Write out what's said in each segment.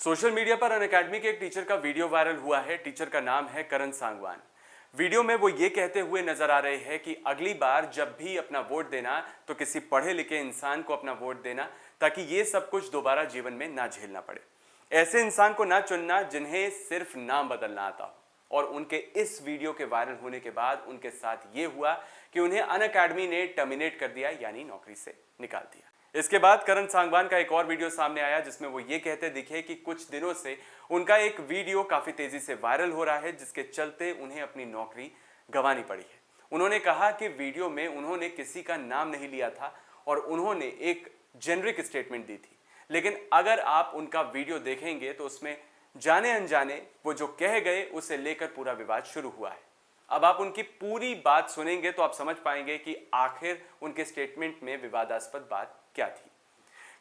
Social media पर Unacademy के एक टीचर का वीडियो वायरल हुआ है। टीचर का नाम है करण सांगवान। वीडियो में वो ये कहते हुए नजर आ रहे हैं कि अगली बार जब भी अपना वोट देना तो किसी पढ़े लिखे इंसान को अपना वोट देना, ताकि ये सब कुछ दोबारा जीवन में ना झेलना पड़े। ऐसे इंसान को ना चुनना जिन्हें सिर्फ नाम बदलना आता हो। और उनके इस वीडियो के वायरल होने के बाद उनके साथ ये हुआ कि उन्हें अनअकैडमी ने टर्मिनेट कर दिया, यानी नौकरी से निकाल दिया। इसके बाद करण सांगवान का एक और वीडियो सामने आया जिसमें वो ये कहते दिखे कि कुछ दिनों से उनका एक वीडियो काफी तेजी से वायरल हो रहा है, जिसके चलते उन्हें अपनी नौकरी गंवानी पड़ी है। उन्होंने कहा कि वीडियो में उन्होंने किसी का नाम नहीं लिया था और उन्होंने एक जेनरिक स्टेटमेंट दी थी, लेकिन अगर आप उनका वीडियो देखेंगे तो उसमें जाने अनजाने वो जो कह गए उसे लेकर पूरा विवाद शुरू हुआ है। अब आप उनकी पूरी बात सुनेंगे तो आप समझ पाएंगे कि आखिर उनके स्टेटमेंट में विवादास्पद बात क्या थी।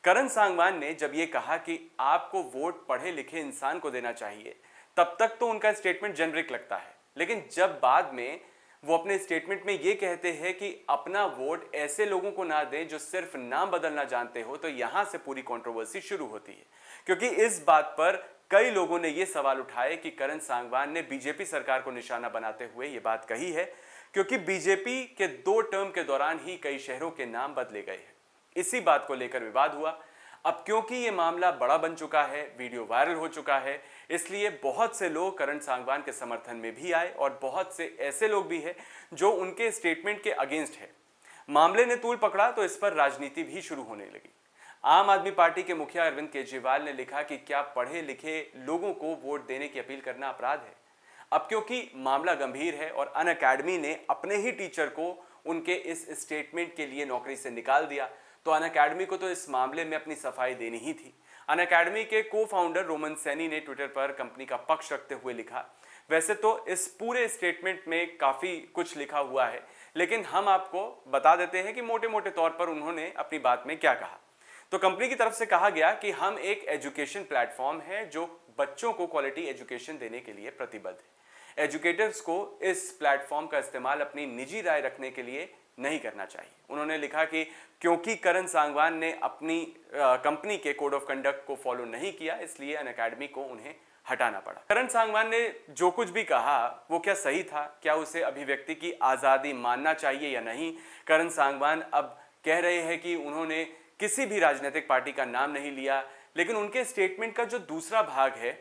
करण सांगवान ने जब ये कहा कि आपको वोट पढ़े लिखे इंसान को देना चाहिए, तब तक तो उनका स्टेटमेंट जेनरिक लगता है, लेकिन जब बाद में वो अपने स्टेटमेंट में ये कहते हैं कि अपना वोट ऐसे लोगों को ना दें जो सिर्फ नाम बदलना जानते हो, तो यहां से पूरी कंट्रोवर्सी शुरू होती है। क्योंकि इस बात पर कई लोगों ने यह सवाल उठाए कि करण सांगवान ने बीजेपी सरकार को निशाना बनाते हुए यह बात कही है, क्योंकि बीजेपी के 2 टर्म के दौरान ही कई शहरों के नाम बदले गए हैं। इसी बात को लेकर विवाद हुआ। अब क्योंकि यह मामला बड़ा बन चुका है, वीडियो वायरल हो चुका है, इसलिए बहुत से लोग करण सांगवान के समर्थन में भी आए और बहुत से ऐसे लोग भी हैं जो उनके स्टेटमेंट के अगेंस्ट है। मामले ने तूल पकड़ा तो इस पर राजनीति भी शुरू होने लगी। आम आदमी पार्टी के मुखिया अरविंद केजरीवाल ने लिखा कि क्या पढ़े लिखे लोगों को वोट देने की अपील करना अपराध है। अब क्योंकि मामला गंभीर है और अनअकैडमी ने अपने ही टीचर को उनके इस स्टेटमेंट के लिए नौकरी से निकाल दिया, तो अनअकैडमी को तो इस मामले में अपनी सफाई देनी ही थी। अनअकैडमी के को-फाउंडर रोमन सैनी ने ट्विटर पर कंपनी का पक्ष रखते हुए लिखा, वैसे तो इस पूरे स्टेटमेंट में काफी कुछ लिखा हुआ है, लेकिन हम आपको बता देते हैं कि मोटे मोटे तौर पर उन्होंने अपनी बात में क्या कहा। तो कंपनी की तरफ से कहा गया कि हम एक एजुकेशन प्लेटफॉर्म है जो बच्चों को क्वालिटी एजुकेशन देने के लिए प्रतिबद्ध है। एजुकेटर्स को इस प्लेटफॉर्म का इस्तेमाल अपनी निजी राय रखने के लिए नहीं करना चाहिए। उन्होंने लिखा कि क्योंकि करण सांगवान ने अपनी कंपनी के कोड ऑफ कंडक्ट को फॉलो नहीं किया, इसलिए अनअकैडमी को उन्हें हटाना पड़ा। करण सांगवान ने जो कुछ भी कहा वो क्या सही था? क्या उसे अभिव्यक्ति की आज़ादी मानना चाहिए या नहीं? करण सांगवान अब कह रहे हैं कि उन्होंने किसी भी राजनीतिक पार्टी का नाम नहीं लिया, लेकिन उनके स्टेटमेंट का जो दूसरा भाग है,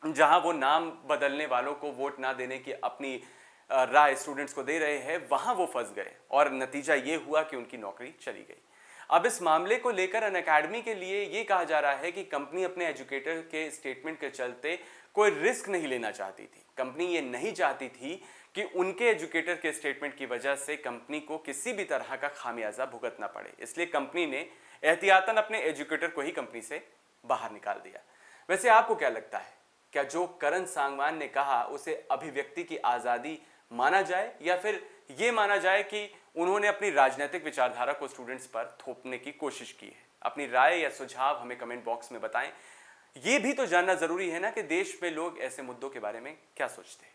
जहां वो नाम बदलने वालों को वोट ना देने की अपनी राय स्टूडेंट्स को दे रहे हैं, वहां वो फंस गए और नतीजा ये हुआ कि उनकी नौकरी चली गई। अब इस मामले को लेकर अनअकैडमी के लिए ये कहा जा रहा है कि कंपनी अपने एजुकेटर के स्टेटमेंट के चलते कोई रिस्क नहीं लेना चाहती थी। कंपनी ये नहीं चाहती थी कि उनके एजुकेटर के स्टेटमेंट की वजह से कंपनी को किसी भी तरह का खामियाजा भुगतना पड़े, इसलिए कंपनी ने एहतियातन अपने एजुकेटर को ही कंपनी से बाहर निकाल दिया। वैसे आपको क्या लगता है, क्या जो करण सांगवान ने कहा उसे अभिव्यक्ति की आज़ादी माना जाए, या फिर ये माना जाए कि उन्होंने अपनी राजनीतिक विचारधारा को स्टूडेंट्स पर थोपने की कोशिश की है? अपनी राय या सुझाव हमें कमेंट बॉक्स में बताएं। ये भी तो जानना जरूरी है ना कि देश में लोग ऐसे मुद्दों के बारे में क्या सोचते हैं।